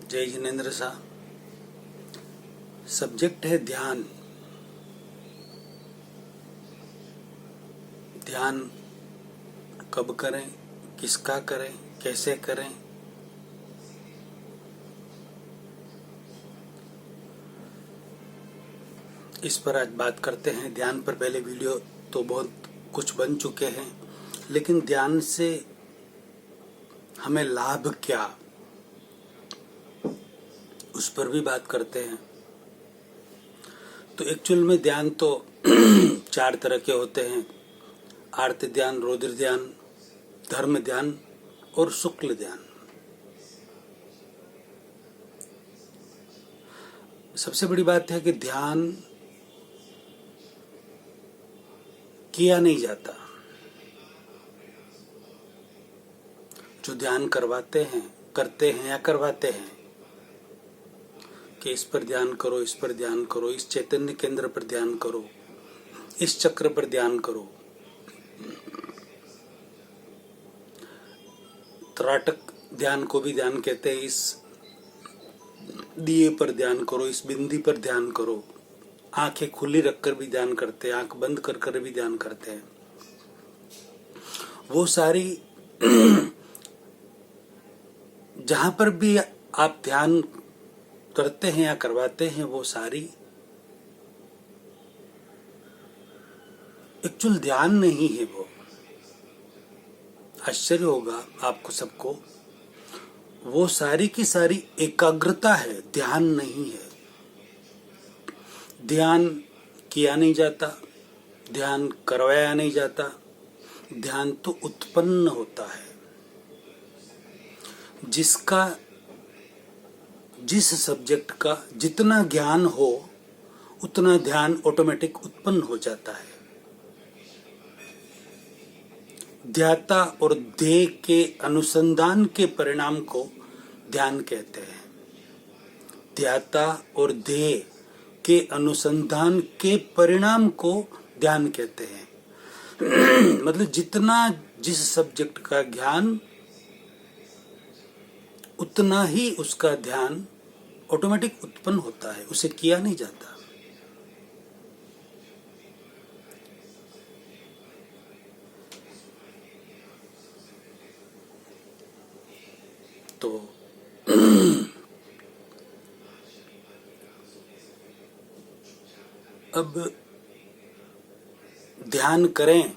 जय जिनेन्द्र साहब। सब्जेक्ट है ध्यान। ध्यान कब करें, किसका करें, कैसे करें। इस पर आज बात करते हैं। ध्यान पर पहले वीडियो तो बहुत कुछ बन चुके हैं, लेकिन ध्यान से हमें लाभ क्या, उस पर भी बात करते हैं। तो एक्चुअल में ध्यान तो 4 तरह के होते हैं: आर्त ध्यान, रौद्र ध्यान, धर्म ध्यान और शुक्ल ध्यान। सबसे बड़ी बात है कि ध्यान किया नहीं जाता। जो ध्यान करवाते हैं, करते हैं या करवाते हैं कि इस पर ध्यान करो, इस पर ध्यान करो, इस चैतन्य केंद्र पर ध्यान करो, इस चक्र पर ध्यान करो, त्राटक ध्यान को भी ध्यान कहते हैं। इस दिए पर ध्यान करो, इस बिंदी पर ध्यान करो। आंखें खुली रखकर भी ध्यान करते हैं, आंख बंद कर कर भी ध्यान करते हैं। वो सारी जहां पर भी आप ध्यान करते हैं या करवाते हैं, वो सारी एक्चुअल ध्यान नहीं है। वो आश्चर्य होगा आपको सबको, वो सारी की सारी एकाग्रता है, ध्यान नहीं है। ध्यान किया नहीं जाता, ध्यान करवाया नहीं जाता, ध्यान तो उत्पन्न होता है। जिसका जिस सब्जेक्ट का जितना ज्ञान हो उतना ध्यान ऑटोमेटिक उत्पन्न हो जाता है। ध्याता और ध्येय के अनुसंधान के परिणाम को ध्यान कहते हैं। ध्याता और ध्येय के अनुसंधान के परिणाम को ध्यान कहते हैं। मतलब जितना जिस सब्जेक्ट का ज्ञान, उतना ही उसका ध्यान ऑटोमेटिक उत्पन्न होता है, उसे किया नहीं जाता। तो अब ध्यान करें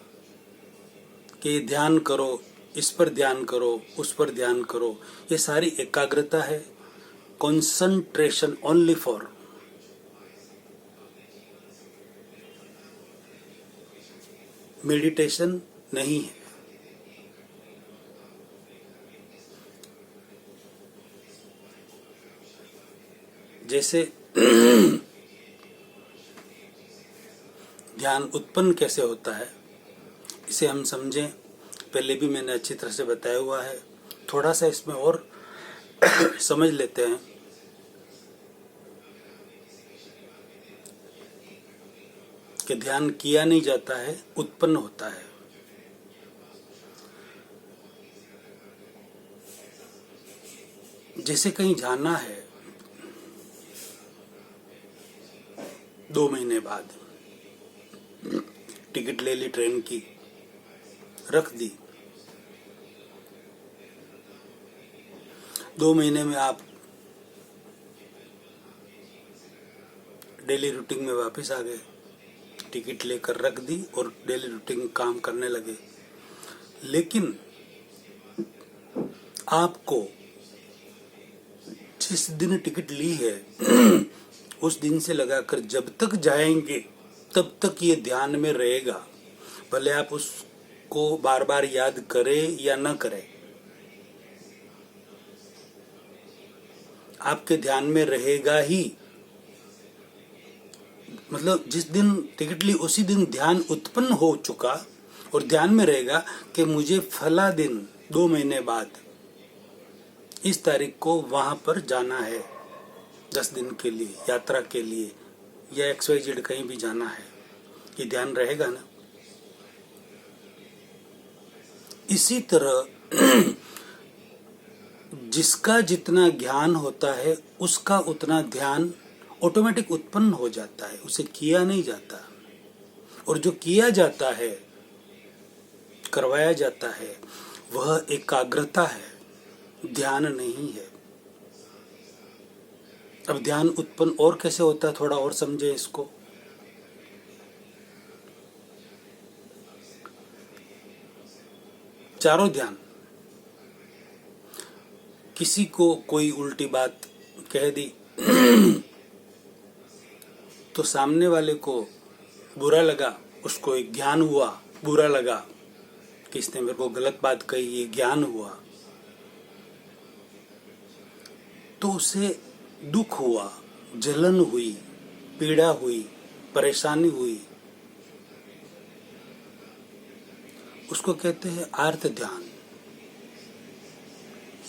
कि ध्यान करो, इस पर ध्यान करो, उस पर ध्यान करो, ये सारी एकाग्रता है। कंसंट्रेशन ओनली फॉर मेडिटेशन नहीं है। जैसे ध्यान उत्पन्न कैसे होता है, इसे हम समझें। पहले भी मैंने अच्छी तरह से बताया हुआ है, थोड़ा सा इसमें और समझ लेते हैं। कि ध्यान किया नहीं जाता है, उत्पन्न होता है। जैसे कहीं जाना है 2 महीने बाद, टिकट ले ली ट्रेन की, रख दी। 2 महीने में आप डेली रूटीन में वापस आ गए, टिकट लेकर रख दी और डेली रूटीन काम करने लगे। लेकिन आपको जिस दिन टिकट ली है उस दिन से लगाकर जब तक जाएंगे तब तक ये ध्यान में रहेगा। भले आप उसको बार बार याद करें या न करें, आपके ध्यान में रहेगा ही। मतलब जिस दिन टिकट ली उसी दिन ध्यान उत्पन्न हो चुका और ध्यान में रहेगा कि मुझे फला दिन 2 महीने बाद इस तारीख को वहां पर जाना है, 10 दिन के लिए, यात्रा के लिए, या XYZ कहीं भी जाना है। ये ध्यान रहेगा ना। इसी तरह जिसका जितना ज्ञान होता है उसका उतना ध्यान ऑटोमेटिक उत्पन्न हो जाता है, उसे किया नहीं जाता। और जो किया जाता है, करवाया जाता है, वह एकाग्रता है, ध्यान नहीं है। अब ध्यान उत्पन्न और कैसे होता है, थोड़ा और समझे इसको। चारों ध्यान, किसी को कोई उल्टी बात कह दी तो सामने वाले को बुरा लगा, उसको एक ज्ञान हुआ, बुरा लगा कि इसने मेरे को गलत बात कही, ये ज्ञान हुआ, तो उसे दुख हुआ, जलन हुई, पीड़ा हुई, परेशानी हुई, उसको कहते हैं आर्त ध्यान।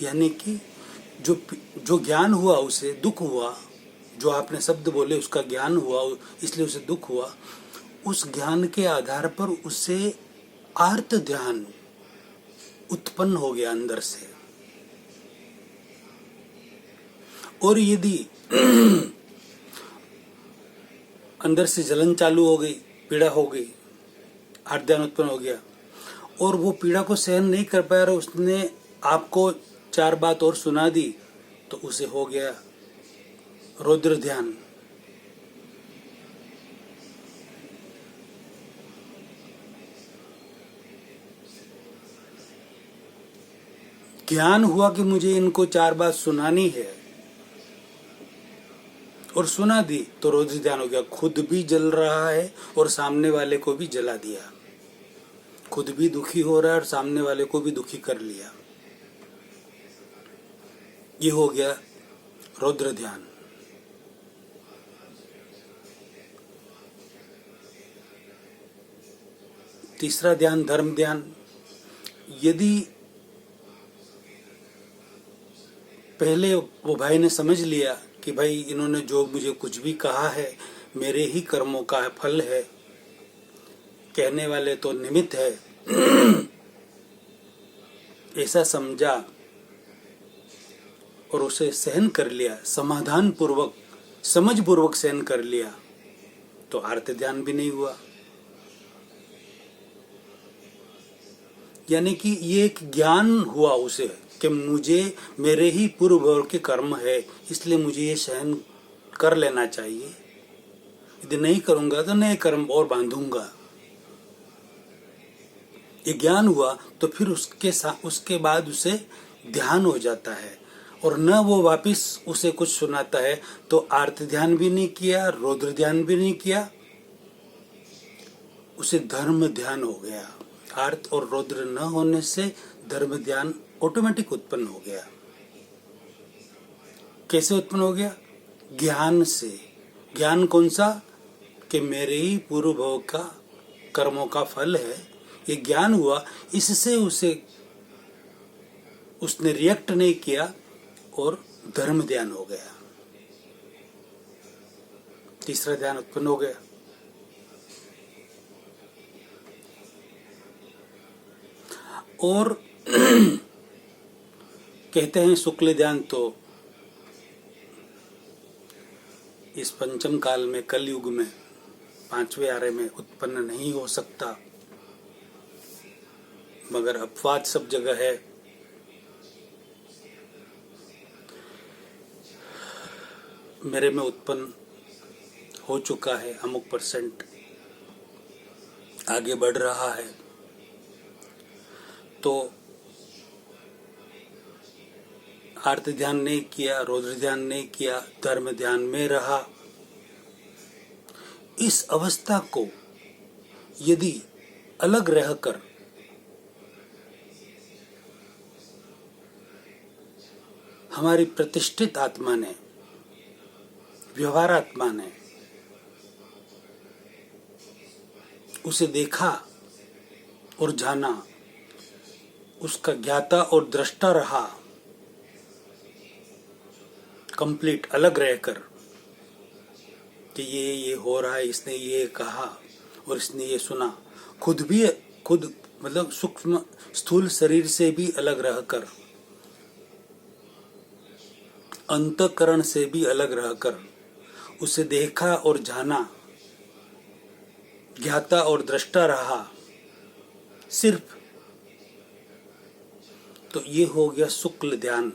यानी कि जो ज्ञान हुआ उसे दुख हुआ, जो आपने शब्द बोले उसका ज्ञान हुआ इसलिए उसे दुख हुआ, उस ज्ञान के आधार पर उसे आर्त ध्यान उत्पन्न हो गया अंदर से। और यदि अंदर से जलन चालू हो गई, पीड़ा हो गई, आर्त ध्यान उत्पन्न हो गया, और वो पीड़ा को सहन नहीं कर पाया और उसने आपको 4 बात और सुना दी, तो उसे हो गया रौद्र ध्यान। ज्ञान हुआ कि मुझे इनको 4 बात सुनानी है और सुना दी, तो रौद्र ध्यान हो गया। खुद भी जल रहा है और सामने वाले को भी जला दिया, खुद भी दुखी हो रहा है और सामने वाले को भी दुखी कर लिया। ये हो गया रौद्र ध्यान। तीसरा ध्यान धर्म ध्यान। यदि पहले वो भाई ने समझ लिया कि भाई इन्होंने जो मुझे कुछ भी कहा है मेरे ही कर्मों का फल है, कहने वाले तो निमित्त है, ऐसा समझा और उसे सहन कर लिया, समाधान पूर्वक, समझ पूर्वक सहन कर लिया, तो आर्त ध्यान भी नहीं हुआ। यानी कि ये एक ज्ञान हुआ उसे कि मुझे मेरे ही पूर्व भव के कर्म है, इसलिए मुझे ये सहन कर लेना चाहिए, यदि नहीं करूंगा तो नए कर्म और बांधूंगा। ये ज्ञान हुआ तो फिर उसके बाद उसे ध्यान हो जाता है, और न वो वापिस उसे कुछ सुनाता है तो आर्त ध्यान भी नहीं किया, रौद्र ध्यान भी नहीं किया, उसे धर्म ध्यान हो गया। आर्त और रौद्र न होने से धर्म ध्यान ऑटोमेटिक उत्पन्न हो गया। कैसे उत्पन्न हो गया? ज्ञान से। ज्ञान कौन सा? कि मेरे ही पूर्व भव का कर्मों का फल है, ये ज्ञान हुआ, इससे उसने रिएक्ट नहीं किया और धर्म ध्यान हो गया। तीसरा ध्यान उत्पन्न हो गया। और कहते हैं शुक्ल ध्यान तो इस पंचम काल में, कलयुग में, 5वें आरे में उत्पन्न नहीं हो सकता, मगर अपवाद सब जगह है। मेरे में उत्पन्न हो चुका है, अमुक % आगे बढ़ रहा है। तो आर्त ध्यान नहीं किया, रौद्र ध्यान नहीं किया, धर्म ध्यान में रहा। इस अवस्था को यदि अलग रहकर हमारी प्रतिष्ठित आत्मा ने, व्यवहार आत्मा ने उसे देखा और जाना, उसका ज्ञाता और दृष्टा रहा, कंप्लीट अलग रहकर कि ये हो रहा है, इसने ये कहा और इसने ये सुना, खुद मतलब सूक्ष्म स्थूल शरीर से भी अलग रहकर अंतःकरण से भी अलग रहकर उसे देखा और जाना, ज्ञाता और दृष्टा रहा सिर्फ, तो ये हो गया शुक्ल ध्यान।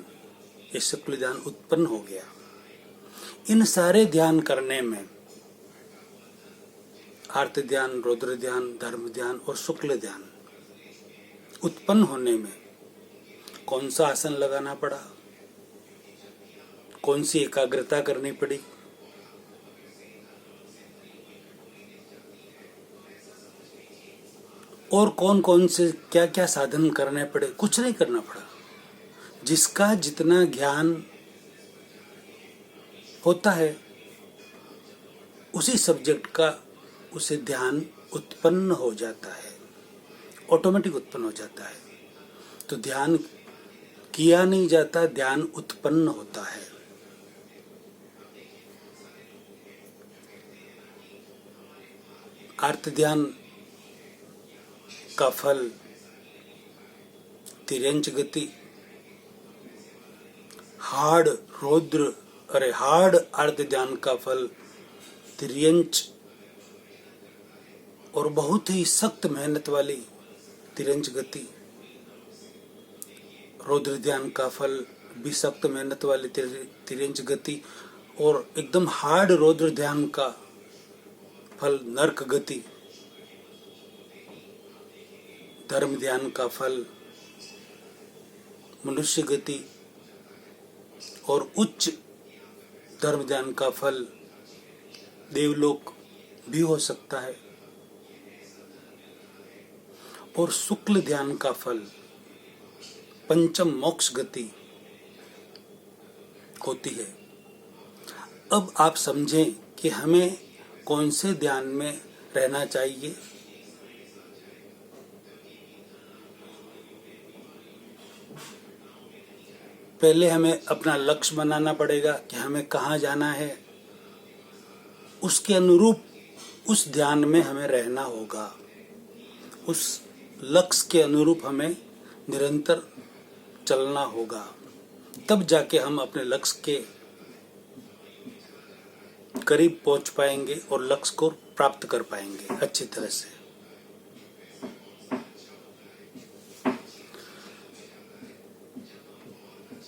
ये शुक्ल ध्यान उत्पन्न हो गया। इन सारे ध्यान करने में, आर्त ध्यान, रौद्र ध्यान, धर्म ध्यान और शुक्ल ध्यान उत्पन्न होने में कौन सा आसन लगाना पड़ा, कौन सी एकाग्रता करनी पड़ी, और कौन कौन से क्या क्या साधन करने पड़े, कुछ नहीं करना पड़ा। जिसका जितना ज्ञान होता है उसी सब्जेक्ट का उसे ध्यान उत्पन्न हो जाता है, ऑटोमेटिक उत्पन्न हो जाता है। तो ध्यान किया नहीं जाता, ध्यान उत्पन्न होता है। आर्त ध्यान का फल तिर्यंच गति, हार्ड आर्त ध्यान का फल तिर्यंच और बहुत ही सख्त मेहनत वाली तिर्यंच गति। रौद्र ध्यान का फल भी सख्त मेहनत वाली तिर्यंच गति और एकदम हार्ड रौद्र ध्यान का फल नर्क गति। धर्म ध्यान का फल मनुष्य गति और उच्च धर्म ध्यान का फल देवलोक भी हो सकता है। और शुक्ल ध्यान का फल पंचम मोक्ष गति होती है। अब आप समझें कि हमें कौन से ध्यान में रहना चाहिए। पहले हमें अपना लक्ष्य बनाना पड़ेगा कि हमें कहाँ जाना है, उसके अनुरूप उस ध्यान में हमें रहना होगा। उस लक्ष्य के अनुरूप हमें निरंतर चलना होगा, तब जाके हम अपने लक्ष्य के करीब पहुंच पाएंगे और लक्ष्य को प्राप्त कर पाएंगे अच्छी तरह से।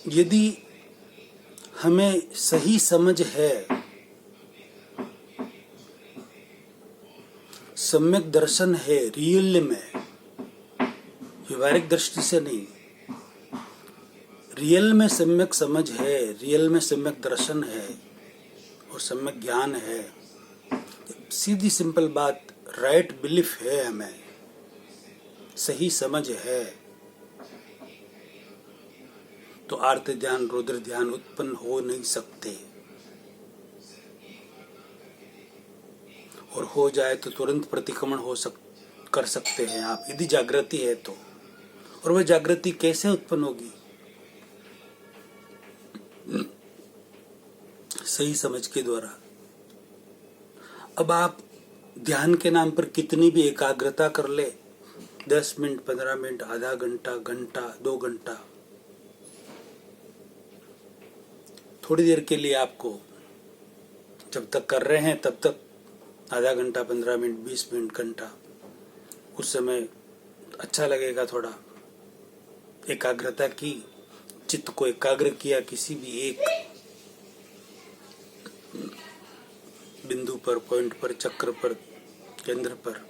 यदि हमें सही समझ है, सम्यक दर्शन है, रियल में, व्यवहारिक दृष्टि से नहीं, रियल में सम्यक समझ है, रियल में सम्यक दर्शन है और सम्यक ज्ञान है, सीधी सिंपल बात, राइट बिलीफ है, हमें सही समझ है, तो आर्त ध्यान, रौद्र ध्यान उत्पन्न हो नहीं सकते। और हो जाए तो तुरंत प्रतिक्रमण कर सकते हैं आप, यदि जागृति है तो। और वह जागृति कैसे उत्पन्न होगी? सही समझ के द्वारा। अब आप ध्यान के नाम पर कितनी भी एकाग्रता कर ले, 10 मिनट, 15 मिनट, आधा घंटा, घंटा, 2 घंटा, थोड़ी देर के लिए आपको जब तक कर रहे हैं तब तक आधा घंटा, 15 मिनट, 20 मिनट, घंटा, उस समय अच्छा लगेगा। थोड़ा एकाग्रता की, चित्त को एकाग्र किया किसी भी एक बिंदु पर, पॉइंट पर, चक्र पर, केंद्र पर,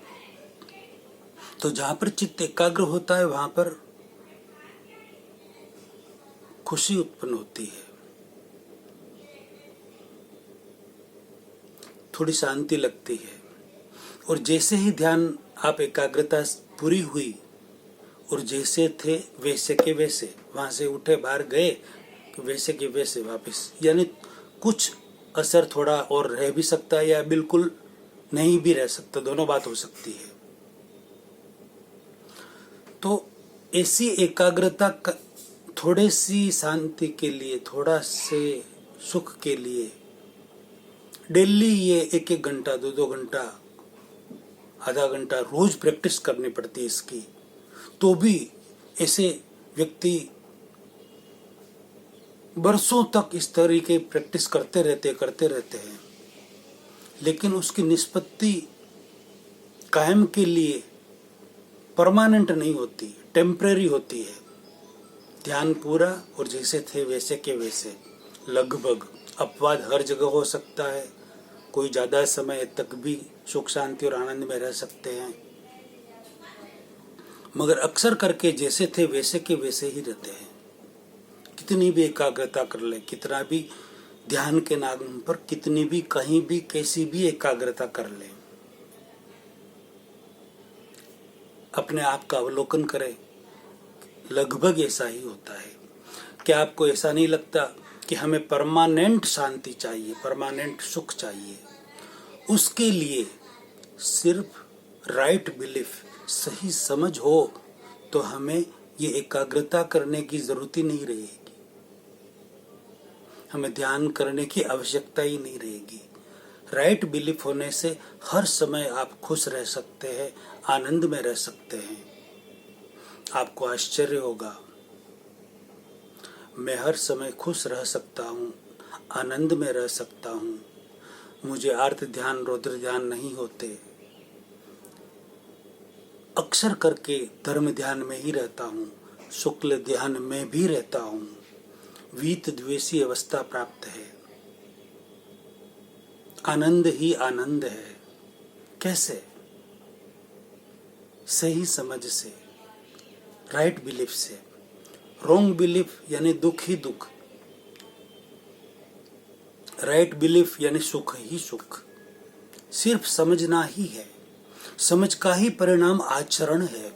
तो जहां पर चित्त एकाग्र होता है वहां पर खुशी उत्पन्न होती है, थोड़ी शांति लगती है। और जैसे ही ध्यान आप एकाग्रता पूरी हुई और जैसे थे वैसे के वैसे, वहां से उठे बाहर गए वैसे के वैसे वापस, यानी कुछ असर थोड़ा और रह भी सकता है या बिल्कुल नहीं भी रह सकता, दोनों बात हो सकती है। तो ऐसी एकाग्रता थोड़े सी शांति के लिए, थोड़ा से सुख के लिए डेली ये 1-1 घंटा, 2-2 घंटा, आधा घंटा रोज प्रैक्टिस करनी पड़ती है इसकी। तो भी ऐसे व्यक्ति बरसों तक इस तरीके की प्रैक्टिस करते रहते हैं, लेकिन उसकी निष्पत्ति कायम के लिए परमानेंट नहीं होती, टेम्परेरी होती है। ध्यान पूरा और जैसे थे वैसे के वैसे, लगभग। अपवाद हर जगह हो सकता है, कोई ज़्यादा समय तक भी सुख शांति और आनंद में रह सकते हैं, मगर अक्सर करके जैसे थे वैसे के वैसे ही रहते हैं। कितनी भी एकाग्रता कर ले, कितना भी ध्यान के नाम पर कितनी भी कहीं भी कैसी भी एकाग्रता कर ले, अपने आप का अवलोकन करें, लगभग ऐसा ही होता है। क्या आपको ऐसा नहीं लगता कि हमें परमानेंट शांति चाहिए, परमानेंट सुख चाहिए? उसके लिए सिर्फ राइट बिलीफ, सही समझ हो तो हमें ये एकाग्रता करने की जरूरत ही नहीं रहेगी, हमें ध्यान करने की आवश्यकता ही नहीं रहेगी। राइट बिलीफ होने से हर समय आप खुश रह सकते हैं, आनंद में रह सकते हैं। आपको आश्चर्य होगा, मैं हर समय खुश रह सकता हूँ, आनंद में रह सकता हूँ। मुझे आर्त ध्यान, रौद्र ध्यान नहीं होते, अक्सर करके धर्म ध्यान में ही रहता हूँ, शुक्ल ध्यान में भी रहता हूँ, वीत द्वेषी अवस्था प्राप्त है, आनंद ही आनंद है। कैसे? सही समझ से, राइट बिलीफ से। रॉन्ग बिलीफ यानी दुख ही दुख, राइट बिलीफ यानी सुख ही सुख। सिर्फ समझना ही है, समझ का ही परिणाम आचरण है।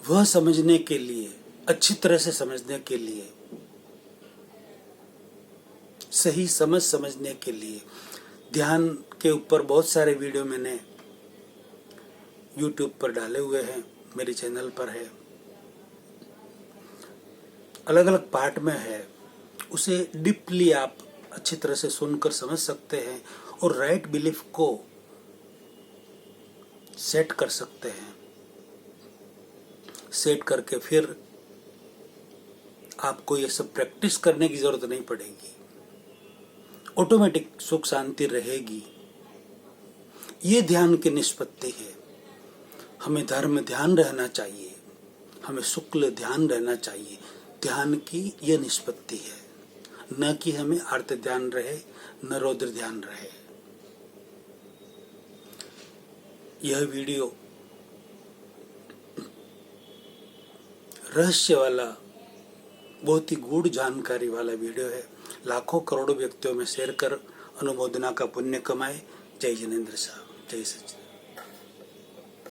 वह समझने के लिए, अच्छी तरह से समझने के लिए, सही समझने के लिए ध्यान के ऊपर बहुत सारे वीडियो मैंने YouTube पर डाले हुए हैं, मेरे चैनल पर है, अलग अलग पार्ट में है। उसे डीपली आप अच्छी तरह से सुनकर समझ सकते हैं और राइट बिलीफ को सेट कर सकते हैं। सेट करके फिर आपको ये सब प्रैक्टिस करने की जरूरत नहीं पड़ेगी, ऑटोमेटिक सुख शांति रहेगी। ये ध्यान की निष्पत्ति है। हमें धर्म ध्यान रहना चाहिए, हमें शुक्ल ध्यान रहना चाहिए। ध्यान की यह निष्पत्ति है, न कि हमें आर्त ध्यान रहे, न रौद्र ध्यान रहे। यह वीडियो रहस्य वाला, बहुत ही गूढ़ जानकारी वाला वीडियो है। लाखों करोड़ों व्यक्तियों में शेयर कर अनुमोदना का पुण्य कमाए। जय जिनेंद्र साहब, जय सचिन।